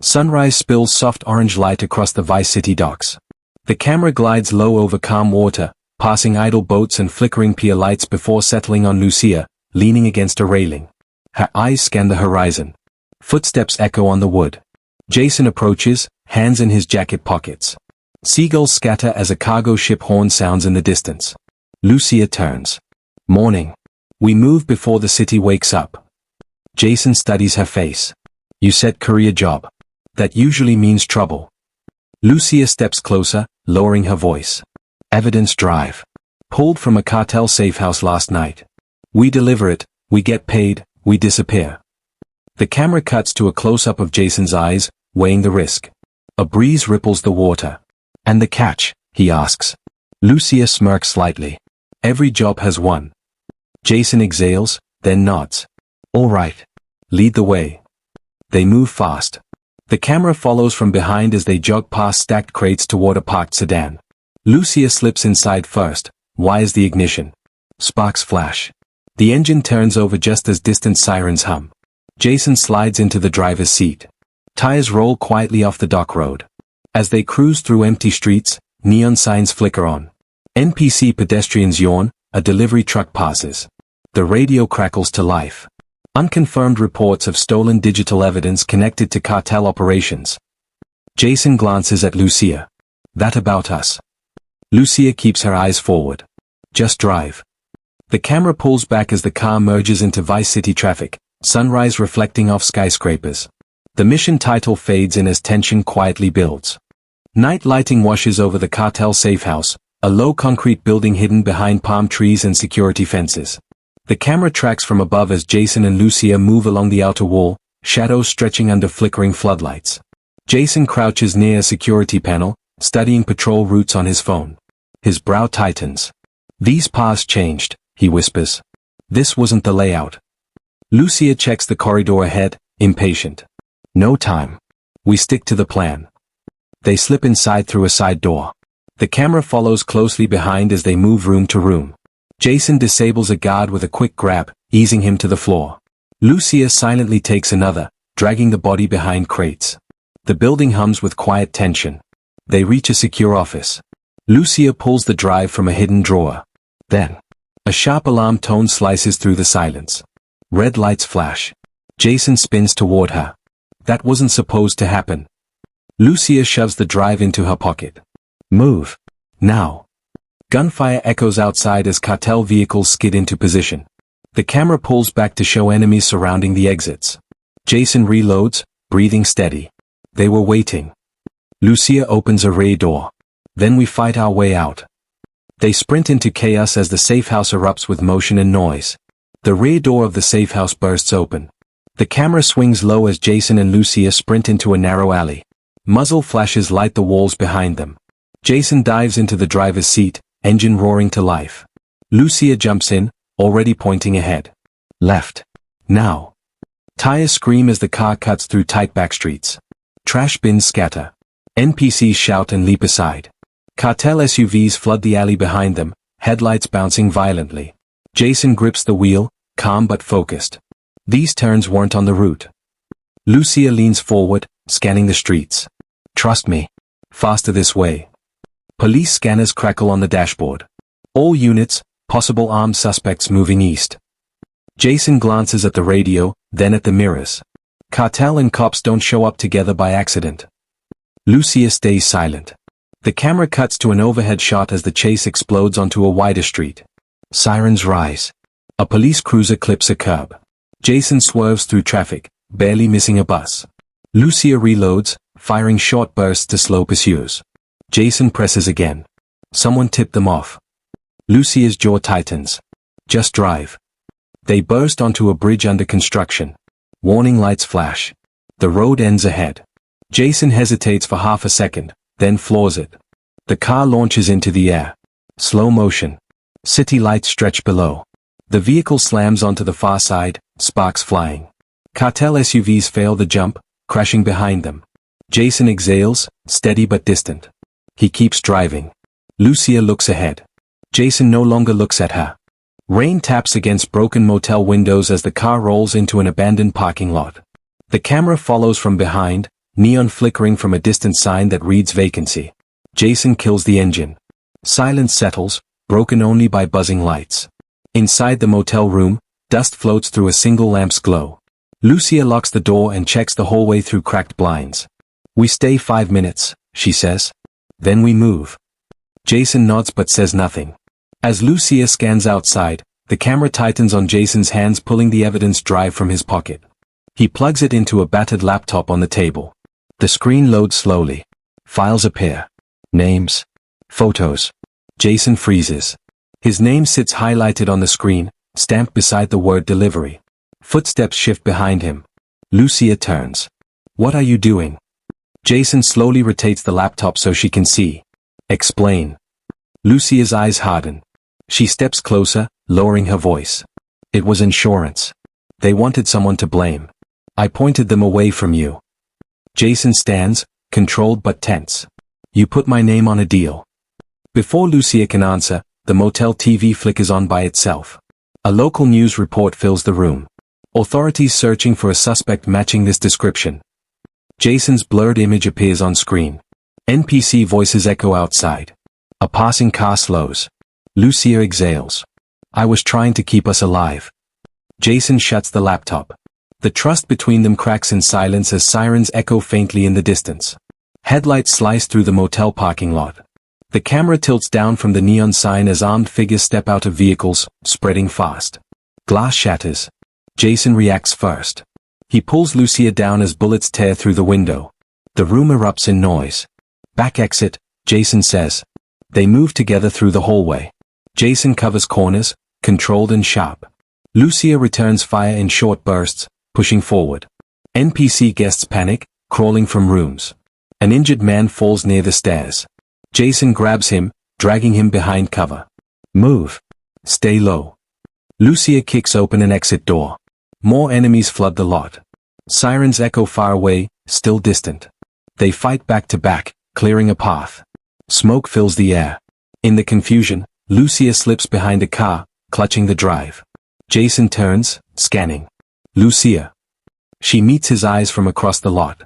Sunrise spills soft orange light across the Vice City docks. The camera glides low over calm water, passing idle boats and flickering pier lights before settling on Lucia, leaning against a railing. Her eyes scan the horizon. Footsteps echo on the wood. Jason approaches, hands in his jacket pockets. Seagulls scatter as a cargo ship horn sounds in the distance. Lucia turns. Morning. We move before the city wakes up. Jason studies her face. You said career job. That usually means trouble. Lucia steps closer, lowering her voice. Evidence drive. Pulled from a cartel safehouse last night. We deliver it, we get paid, we disappear. The camera cuts to a close-up of Jason's eyes, weighing the risk. A breeze ripples the water. And the catch, he asks. Lucia smirks slightly. Every job has one. Jason exhales, then nods. All right. Lead the way. They move fast. The camera follows from behind as they jog past stacked crates toward a parked sedan. Lucia slips inside first, wires the ignition. Sparks flash. The engine turns over just as distant sirens hum. Jason slides into the driver's seat. Tires roll quietly off the dock road. As they cruise through empty streets, neon signs flicker on. NPC pedestrians yawn, a delivery truck passes. The radio crackles to life. Unconfirmed reports of stolen digital evidence connected to cartel operations. Jason glances at Lucia. That about us? Lucia keeps her eyes forward. Just drive. The camera pulls back as the car merges into Vice City traffic, sunrise reflecting off skyscrapers. The mission title fades in as tension quietly builds. Night lighting washes over the cartel safehouse, a low concrete building hidden behind palm trees and security fences. The camera tracks from above as Jason and Lucia move along the outer wall, shadows stretching under flickering floodlights. Jason crouches near a security panel, studying patrol routes on his phone. His brow tightens. These paths changed, he whispers. This wasn't the layout. Lucia checks the corridor ahead, impatient. No time. We stick to the plan. They slip inside through a side door. The camera follows closely behind as they move room to room. Jason disables a guard with a quick grab, easing him to the floor. Lucia silently takes another, dragging the body behind crates. The building hums with quiet tension. They reach a secure office. Lucia pulls the drive from a hidden drawer. Then, a sharp alarm tone slices through the silence. Red lights flash. Jason spins toward her. That wasn't supposed to happen. Lucia shoves the drive into her pocket. Move. Now. Gunfire echoes outside as cartel vehicles skid into position. The camera pulls back to show enemies surrounding the exits. Jason reloads, breathing steady. They were waiting. Lucia opens a rear door. Then we fight our way out. They sprint into chaos as the safehouse erupts with motion and noise. The rear door of the safehouse bursts open. The camera swings low as Jason and Lucia sprint into a narrow alley. Muzzle flashes light the walls behind them. Jason dives into the driver's seat, engine roaring to life. Lucia jumps in, already pointing ahead. Left. Now. Tires scream as the car cuts through tight back streets. Trash bins scatter. NPCs shout and leap aside. Cartel SUVs flood the alley behind them, headlights bouncing violently. Jason grips the wheel, calm but focused. These turns weren't on the route. Lucia leans forward, scanning the streets. Trust me. Faster this way. Police scanners crackle on the dashboard. All units, possible armed suspects moving east. Jason glances at the radio, then at the mirrors. Cartel and cops don't show up together by accident. Lucia stays silent. The camera cuts to an overhead shot as the chase explodes onto a wider street. Sirens rise. A police cruiser clips a curb. Jason swerves through traffic, barely missing a bus. Lucia reloads, firing short bursts to slow pursuers. Jason presses again. Someone tipped them off. Lucia's jaw tightens. Just drive. They burst onto a bridge under construction. Warning lights flash. The road ends ahead. Jason hesitates for half a second, then floors it. The car launches into the air. Slow motion. City lights stretch below. The vehicle slams onto the far side, sparks flying. Cartel SUVs fail the jump, crashing behind them. Jason exhales, steady but distant. He keeps driving. Lucia looks ahead. Jason no longer looks at her. Rain taps against broken motel windows as the car rolls into an abandoned parking lot. The camera follows from behind, Neon flickering from a distant sign that reads vacancy. Jason kills the engine. Silence settles, broken only by buzzing lights. Inside the motel room, dust floats through a single lamp's glow. Lucia locks the door and checks the hallway through cracked blinds. "We stay 5 minutes," she says. "Then we move." Jason nods but says nothing. As Lucia scans outside, the camera tightens on Jason's hands, pulling the evidence drive from his pocket. He plugs it into a battered laptop on the table. The screen loads slowly. Files appear. Names. Photos. Jason freezes. His name sits highlighted on the screen, stamped beside the word delivery. Footsteps shift behind him. Lucia turns. "What are you doing?" Jason slowly rotates the laptop so she can see. "Explain." Lucia's eyes harden. She steps closer, lowering her voice. "It was insurance. They wanted someone to blame. I pointed them away from you." Jason stands, controlled but tense. "You put my name on a deal." Before Lucia can answer, the motel TV flickers on by itself. A local news report fills the room. Authorities searching for a suspect matching this description. Jason's blurred image appears on screen. NPC voices echo outside. A passing car slows. Lucia exhales. "I was trying to keep us alive." Jason shuts the laptop. The trust between them cracks in silence as sirens echo faintly in the distance. Headlights slice through the motel parking lot. The camera tilts down from the neon sign as armed figures step out of vehicles, spreading fast. Glass shatters. Jason reacts first. He pulls Lucia down as bullets tear through the window. The room erupts in noise. "Back exit," Jason says. They move together through the hallway. Jason covers corners, controlled and sharp. Lucia returns fire in short bursts, pushing forward. NPC guests panic, crawling from rooms. An injured man falls near the stairs. Jason grabs him, dragging him behind cover. "Move. Stay low." Lucia kicks open an exit door. More enemies flood the lot. Sirens echo far away, still distant. They fight back to back, clearing a path. Smoke fills the air. In the confusion, Lucia slips behind a car, clutching the drive. Jason turns, scanning. "Lucia." She meets his eyes from across the lot.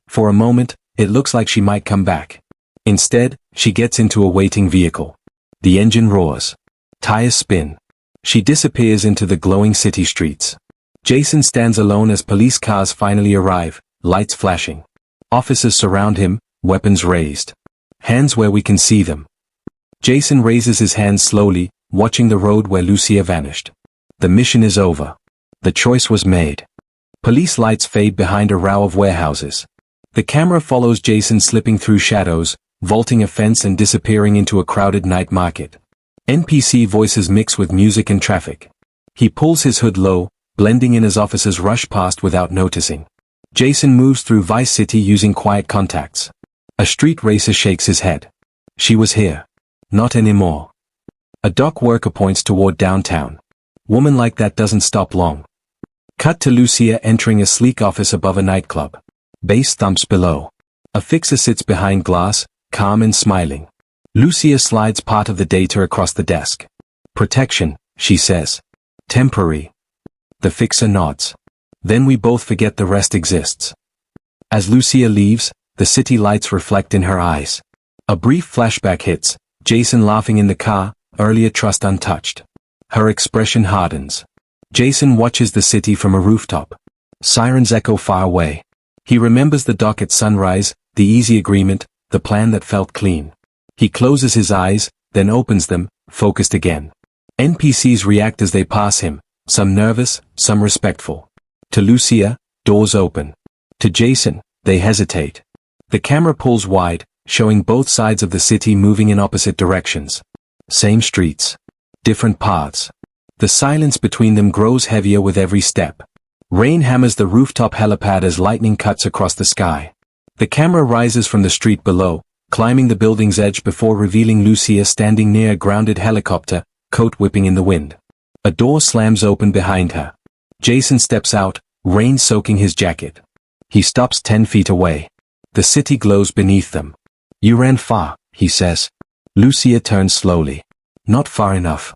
For a moment, it looks like she might come back. Instead, she gets into a waiting vehicle. The engine roars. Tires spin. She disappears into the glowing city streets. Jason stands alone as police cars finally arrive, lights flashing. Officers surround him, weapons raised. "Hands where we can see them." Jason raises his hands slowly, watching the road where Lucia vanished. The mission is over. The choice was made. Police lights fade behind a row of warehouses. The camera follows Jason slipping through shadows, vaulting a fence and disappearing into a crowded night market. NPC voices mix with music and traffic. He pulls his hood low, blending in as officers rush past without noticing. Jason moves through Vice City using quiet contacts. A street racer shakes his head. "She was here. Not anymore." A dock worker points toward downtown. "Woman like that doesn't stop long." Cut to Lucia entering a sleek office above a nightclub. Bass thumps below. A fixer sits behind glass, calm and smiling. Lucia slides part of the data across the desk. "Protection," she says. "Temporary." The fixer nods. "Then we both forget the rest exists." As Lucia leaves, the city lights reflect in her eyes. A brief flashback hits, Jason laughing in the car, earlier trust untouched. Her expression hardens. Jason watches the city from a rooftop. Sirens echo far away. He remembers the dock at sunrise, the easy agreement, the plan that felt clean. He closes his eyes, then opens them, focused again. NPCs react as they pass him, some nervous, some respectful. To Lucia, doors open. To Jason, they hesitate. The camera pulls wide, showing both sides of the city moving in opposite directions. Same streets. Different paths. The silence between them grows heavier with every step. Rain hammers the rooftop helipad as lightning cuts across the sky. The camera rises from the street below, climbing the building's edge before revealing Lucia standing near a grounded helicopter, coat whipping in the wind. A door slams open behind her. Jason steps out, rain soaking his jacket. He stops 10 feet away. The city glows beneath them. "You ran far," he says. Lucia turns slowly. "Not far enough."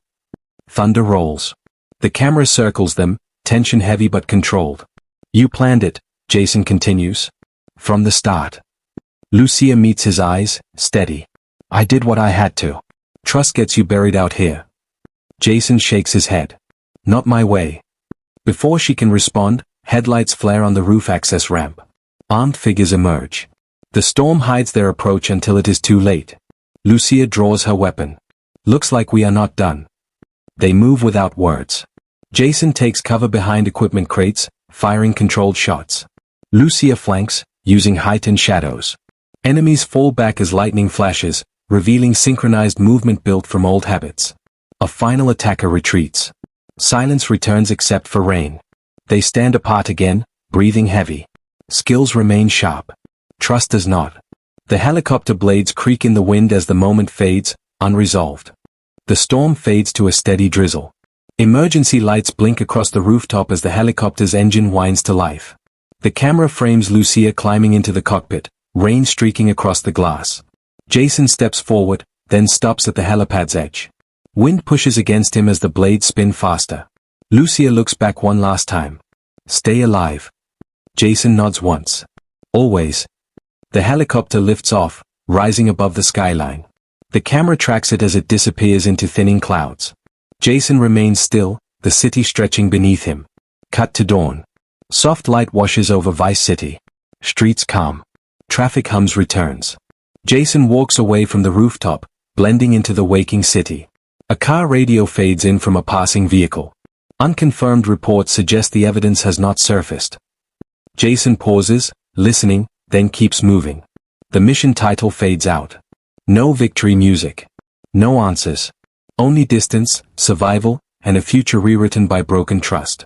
Thunder rolls. The camera circles them, tension heavy but controlled. "You planned it," Jason continues. From the start. Lucia meets his eyes, steady. I did what I had to. Trust gets you buried out here. Jason shakes his head. Not my way. Before she can respond, headlights flare on the roof access ramp. Armed figures emerge. The storm hides their approach until it is too late. Lucia draws her weapon. Looks like we are not done. They move without words. Jason takes cover behind equipment crates, firing controlled shots. Lucia flanks, using heightened shadows. Enemies fall back as lightning flashes, revealing synchronized movement built from old habits. A final attacker retreats. Silence returns except for rain. They stand apart again, breathing heavy. Skills remain sharp. Trust does not. The helicopter blades creak in the wind as the moment fades, unresolved. The storm fades to a steady drizzle. Emergency lights blink across the rooftop as the helicopter's engine whines to life. The camera frames Lucia climbing into the cockpit, rain streaking across the glass. Jason steps forward, then stops at the helipad's edge. Wind pushes against him as the blades spin faster. Lucia looks back one last time. Stay alive. Jason nods once. Always. The helicopter lifts off, rising above the skyline. The camera tracks it as it disappears into thinning clouds. Jason remains still, the city stretching beneath him. Cut to dawn. Soft light washes over Vice City. Streets calm. Traffic hums returns. Jason walks away from the rooftop, blending into the waking city. A car radio fades in from a passing vehicle. Unconfirmed reports suggest the evidence has not surfaced. Jason pauses, listening, then keeps moving. The mission title fades out. No victory music. No answers. Only distance, survival, and a future rewritten by broken trust.